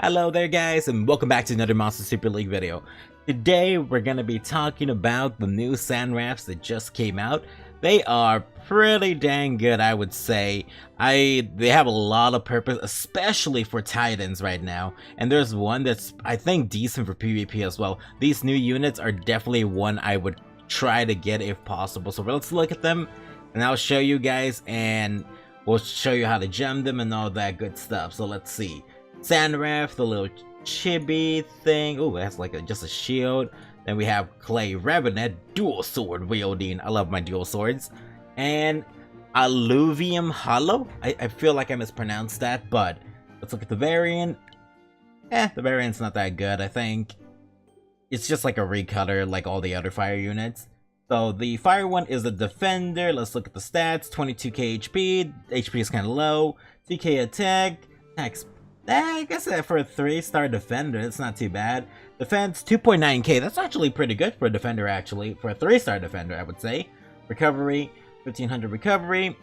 Hello there guys, and welcome back to another Monster Super League video. Today we're gonna be talking about the new sand rafts that just came out. They are pretty dang good, I would say. They have a lot of purpose, especially for Titans right now. And there's one that's, I think, decent for PvP as well. These new units are definitely one I would try to get if possible. So let's look at them, and I'll show you guys, and we'll show you how to gem them and all that good stuff. So let's see. Sand Raft, the little chibi thing. Oh, that's like just a shield. Then we have Clay Revenant, dual sword wielding. I love my dual swords. And Alluvium Hollow. I feel like I mispronounced that, but let's look at the variant. The variant's not that good. I think it's just like a recolor like all the other fire units. So the fire one is a defender. Let's look at the stats. 22k HP. HP is kind of low. 2k attack. Attacks. I guess for a 3-star defender, it's not too bad. Defense 2.9k. That's actually pretty good for a defender, actually. For a 3-star defender, I would say. Recovery 1500 recovery.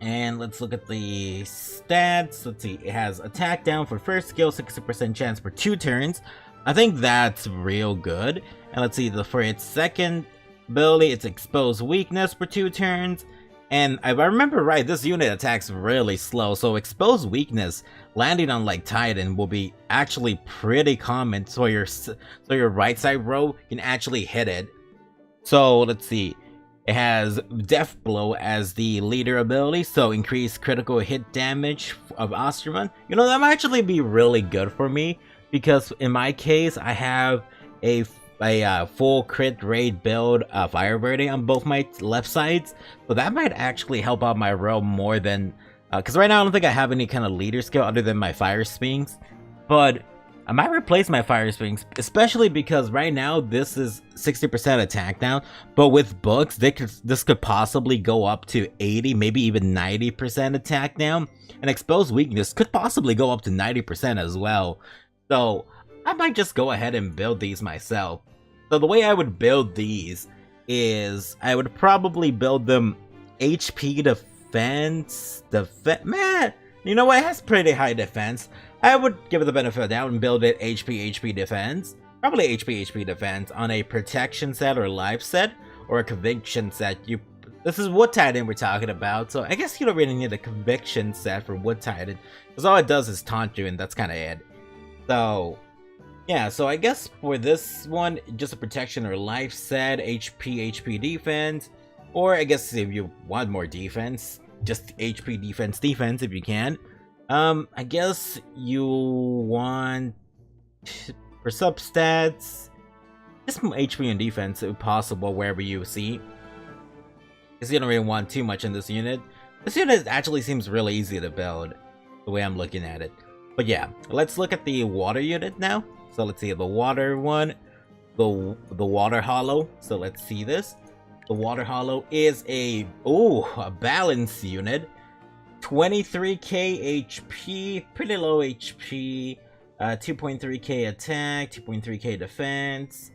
And let's look at the stats. Let's see. It has attack down for first skill, 60% chance for 2 turns. I think that's real good. And let's see, for its second ability, it's exposed weakness for 2 turns. And if I remember right, this unit attacks really slow, so exposed weakness landing on like Titan will be actually pretty common, so your right side row can actually hit it. So let's see, it has Death Blow as the leader ability, so increase critical hit damage of Osterman. You know, that might actually be really good for me, because in my case, I have a full crit rate build Firebirding on both my left sides, so that might actually help out my row more than because right now I don't think I have any kind of leader skill other than my fire swings, but I might replace my fire swings, especially because right now this is 60% attack down, but with books this could possibly go up to 80, maybe even 90% attack down, and exposed weakness could possibly go up to 90% as well. So I might just go ahead and build these myself. So the way I would build these is I would probably build them HP defense. Man, you know what? It has pretty high defense. I would give it the benefit of the doubt and build it HP defense. Probably HP defense on a protection set or life set or a conviction set. This is Wood Titan we're talking about, so I guess you don't really need a conviction set for Wood Titan, because all it does is taunt you, and that's kind of it. So yeah, so I guess for this one, just a protection or life set, HP defense, or I guess if you want more defense, just HP defense if you can. I guess you want, for substats, just some HP and defense if possible wherever you see, because you don't really want too much in this unit. This unit actually seems really easy to build, the way I'm looking at it. But yeah, let's look at the water unit now. So let's see the water one, the water hollow. So let's see this. The water hollow is a balance unit. 23k HP, pretty low HP. 2.3k attack, 2.3k defense.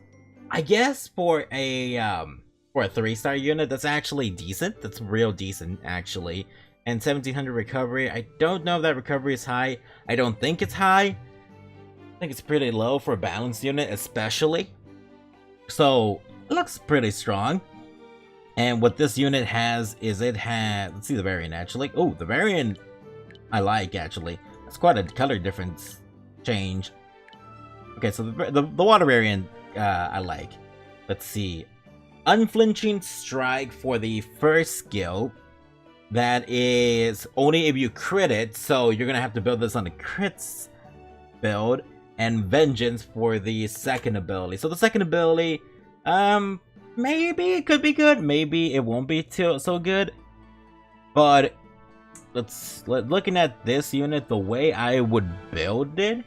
I guess for a 3-star unit, that's actually decent. That's real decent actually. And 1700 recovery. I don't know if that recovery is high. I don't think it's high. I think it's pretty low for a balanced unit, especially. So it looks pretty strong. And what this unit has is let's see the variant actually. Oh, the variant I like actually. That's quite a color difference change. Okay, so the water variant I like. Let's see. Unflinching strike for the first skill. That is only if you crit it, so you're gonna have to build this on the crits build. And vengeance for the second ability. So the second ability, maybe it could be good, maybe it won't be so good. But looking at this unit, the way I would build it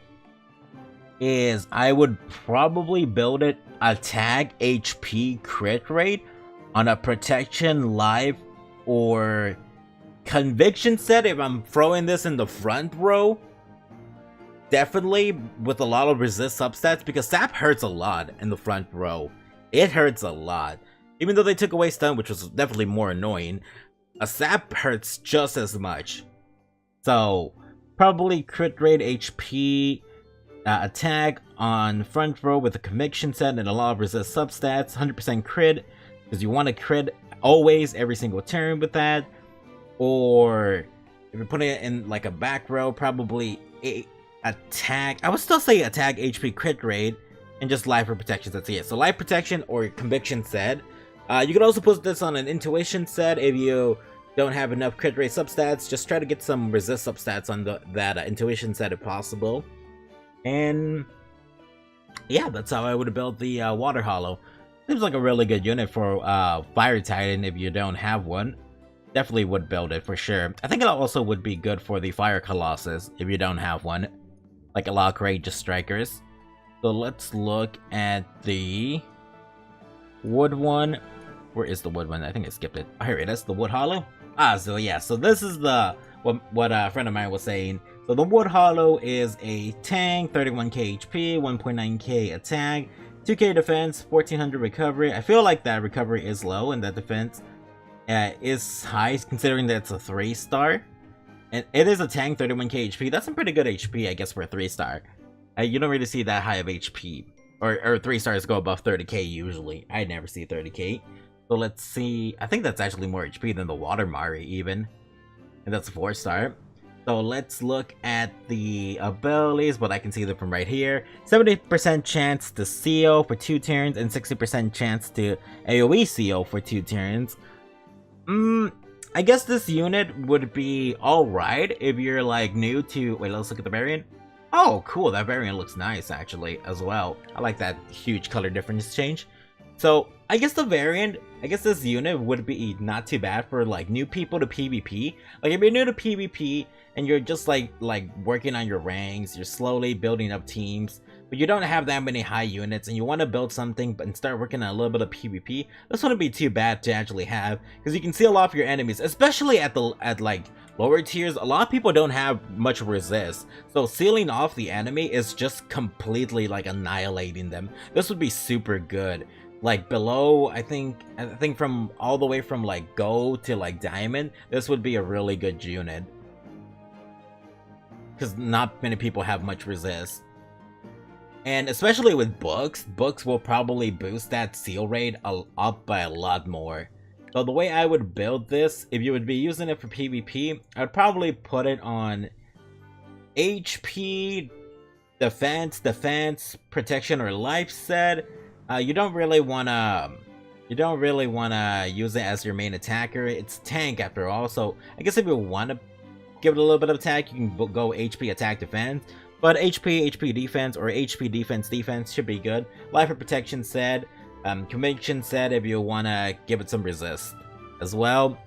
is I would probably build it attack HP crit rate on a protection life or conviction set if I'm throwing this in the front row. Definitely with a lot of resist substats, because sap hurts a lot in the front row. It hurts a lot. Even though they took away stun, which was definitely more annoying, a sap hurts just as much. So Probably crit rate, HP, attack on front row with a conviction set and a lot of resist substats. 100% crit, because you want to crit always, every single turn with that. Or if you're putting it in like a back row, probably attack. I would still say attack, HP, crit rate, and just life or protection. That's it. So life protection or conviction set. You could also put this on an intuition set if you don't have enough crit rate substats. Just try to get some resist substats on that intuition set if possible. And yeah, that's how I would build the Water Hollow. Seems like a really good unit for Fire Titan if you don't have one. Definitely would build it for sure. I think it also would be good for the Fire Colossus if you don't have one. Like a lot of courageous strikers. So let's look at the wood one. Where is the wood one? I think I skipped it. Oh, here it is, the Wood Hollow. So yeah, so this is the what a friend of mine was saying. So the Wood Hollow is a tank, 31k HP, 1.9k attack, 2k defense, 1400 recovery. I feel like that recovery is low and that defense is high considering that it's a 3-star. And it is a tank, 31k HP. That's some pretty good HP, I guess, for a 3-star. You don't really see that high of HP. Or 3-stars go above 30k usually. I never see 30k. So let's see. I think that's actually more HP than the Water Mari even. And that's a 4-star. So let's look at the abilities, but I can see them from right here. 70% chance to CO for 2 turns and 60% chance to AoE CO for 2 turns. I guess this unit would be alright if you're like new to... Wait, let's look at the variant. Oh, cool. That variant looks nice actually as well. I like that huge color difference change. So I guess this unit would be not too bad for like new people to PvP. Like if you're new to PvP and you're just like working on your ranks, you're slowly building up teams, but you don't have that many high units and you want to build something and start working on a little bit of PvP, this wouldn't be too bad to actually have, because you can seal off your enemies, especially at like lower tiers. A lot of people don't have much resist, so sealing off the enemy is just completely like annihilating them. This would be super good. Like below, I think from all the way from like gold to like diamond, this would be a really good unit. Because not many people have much resist. And especially with books will probably boost that seal rate up by a lot more. So the way I would build this, if you would be using it for PvP, I'd probably put it on HP, defense, protection, or life set. You don't really wanna use it as your main attacker. It's tank after all, so I guess if you want to give it a little bit of attack, you can go HP, attack, defense. But HP defense, or HP defense should be good. Life or protection set, conviction set if you want to give it some resist as well.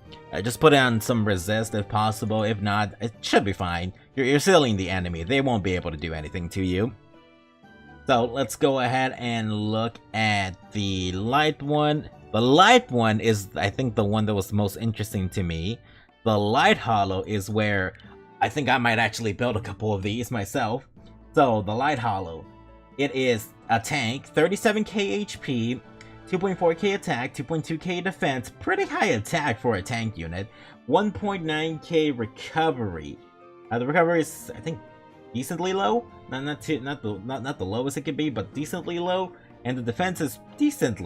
Just put on some resist if possible. If not, it should be fine. You're sealing the enemy. They won't be able to do anything to you. So let's go ahead and look at the light one. The light one is, I think, the one that was most interesting to me. The Light Hollow is where I think I might actually build a couple of these myself. So the Light Hollow, it is a tank, 37k HP, 2.4k attack, 2.2k defense, pretty high attack for a tank unit, 1.9k recovery. The recovery is, I think, decently low. Not the lowest it could be, but decently low. And the defense is decent.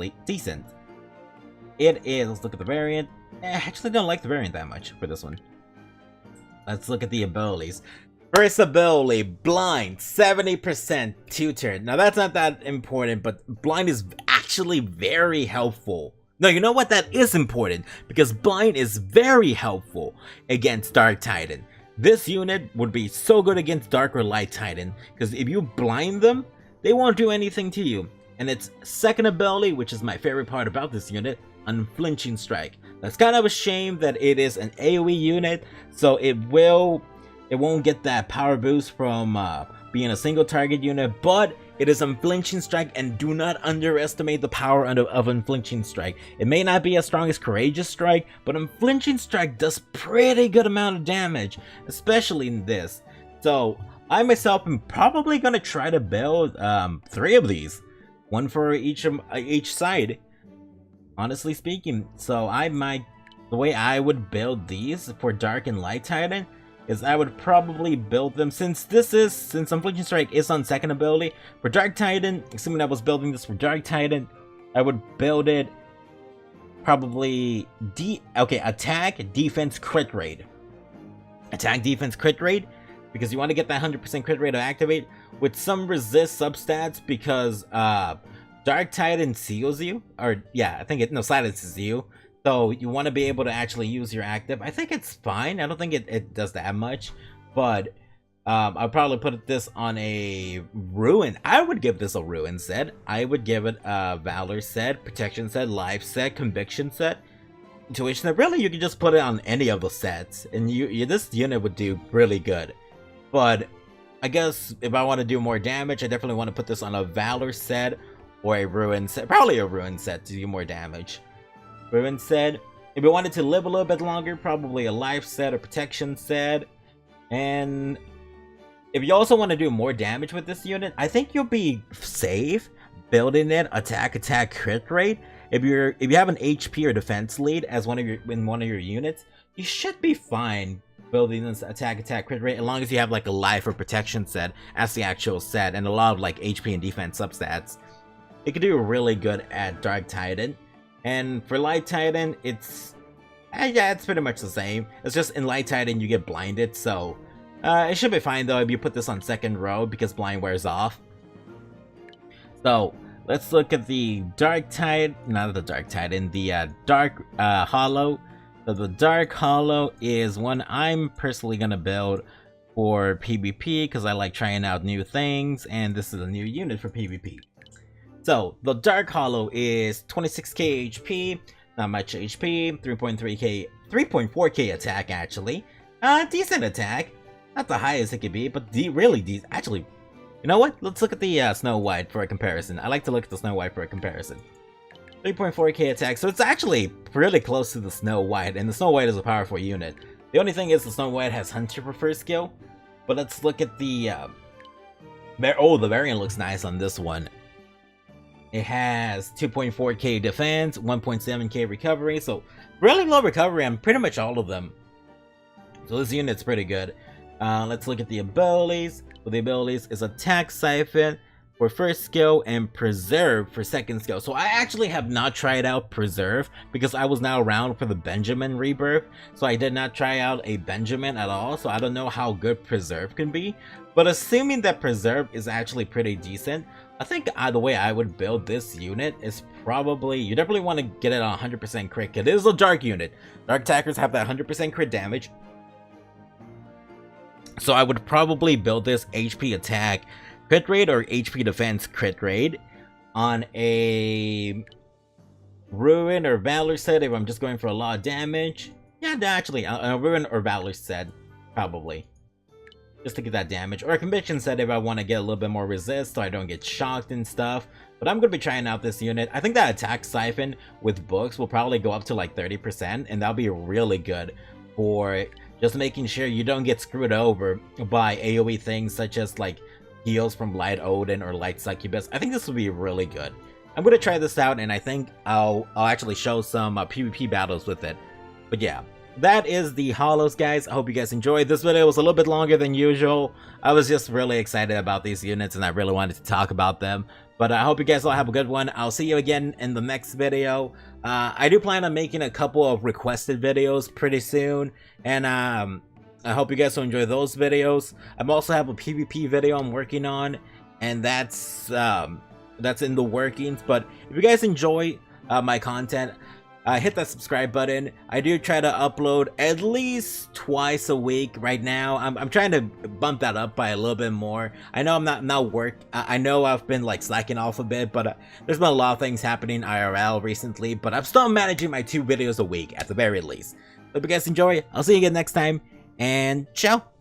It is. Let's look at the variant. I actually don't like the variant that much for this one. Let's look at the abilities. First ability, Blind, 70% 2-turn. Now that's not that important, but Blind is actually very helpful. No, you know what? That is important, because Blind is very helpful against Dark Titan. This unit would be so good against Dark or Light Titan, because if you blind them, they won't do anything to you. And its second ability, which is my favorite part about this unit, Unflinching Strike. That's kind of a shame that it is an AoE unit, so it won't get that power boost from being a single target unit, but it is Unflinching Strike, and do not underestimate the power of Unflinching Strike. It may not be as strong as Courageous Strike, but Unflinching Strike does pretty good amount of damage, especially in this. So I myself am probably gonna try to build 3 of these, one for each side, honestly speaking. So the way I would build these for Dark and Light Titan is I would probably build them, since Affliction Strike is on second ability, for Dark Titan, assuming I was building this for Dark Titan, I would build it probably attack, defense, crit rate. Attack, defense, crit rate, because you want to get that 100% crit rate to activate, with some resist substats, because Dark Titan seals you, or yeah, I think it silences you. So you want to be able to actually use your active. I think it's fine. I don't think it does that much, but I'll probably put this on a Ruin. I would give this a Ruin set. I would give it a Valor set, Protection set, Life set, Conviction set, Intuition set. Really, you can just put it on any of the sets, and this unit would do really good. But I guess if I want to do more damage, I definitely want to put this on a Valor set or a Ruin set. Probably a Ruin set to do more damage. Ruin set. If you wanted to live a little bit longer, probably a Life set or Protection set. And if you also want to do more damage with this unit, I think you'll be safe building it attack crit rate. If you have an HP or defense lead as one of your units, you should be fine building this attack crit rate, as long as you have like a Life or Protection set as the actual set and a lot of like HP and defense substats. It could do really good at Dark Titan. And for Light Titan, it's pretty much the same. It's just in Light Titan you get blinded, so it should be fine though if you put this on second row, because blind wears off. So let's look at the Dark Titan, not the Dark Titan, the Dark Hollow. So the Dark Hollow is one I'm personally gonna build for PvP, because I like trying out new things, and this is a new unit for PvP. So, the Dark Hollow is 26k HP, not much HP, 3.4k attack actually. Decent attack. Not the highest it could be, but actually, you know what? Let's look at the Snow White for a comparison. I like to look at the Snow White for a comparison. 3.4k attack, so it's actually really close to the Snow White, and the Snow White is a powerful unit. The only thing is the Snow White has Hunter Prefer skill, but let's look at the the variant looks nice on this one. It has 2.4k defense, 1.7k recovery, so really low recovery on pretty much all of them. So this unit's pretty good. Let's look at the abilities. Well, the abilities is Attack Siphon for first skill and Preserve for second skill. So I actually have not tried out Preserve because I was not around for the Benjamin rebirth. So I did not try out a Benjamin at all, so I don't know how good Preserve can be. But assuming that Preserve is actually pretty decent, I think the way I would build this unit is probably, you definitely want to get it on 100% crit. It is a dark unit. Dark attackers have that 100% crit damage. So I would probably build this HP attack crit rate or HP defense crit rate on a Ruin or Valor set if I'm just going for a lot of damage. Yeah, actually, a Ruin or Valor set, probably. Just to get that damage. Or a Conviction set if I want to get a little bit more resist so I don't get shocked and stuff. But I'm going to be trying out this unit. I think that Attack Siphon with books will probably go up to like 30%. And that'll be really good for just making sure you don't get screwed over by AoE things such as like heals from Light Odin or Light Succubus. I think this will be really good. I'm going to try this out, and I think I'll actually show some PvP battles with it. But yeah. That is the Hollows, guys. I hope you guys enjoyed. This video was a little bit longer than usual. I was just really excited about these units and I really wanted to talk about them. But I hope you guys all have a good one. I'll see you again in the next video. I do plan on making a couple of requested videos pretty soon. And I hope you guys will enjoy those videos. I also have a PvP video I'm working on. And that's in the workings. But if you guys enjoy my content, hit that subscribe button. I do try to upload at least twice a week right now. I'm trying to bump that up by a little bit more. I know I know I've been like slacking off a bit, but there's been a lot of things happening IRL recently, but I'm still managing my 2 videos a week at the very least. Hope you guys enjoy. I'll see you again next time, and ciao.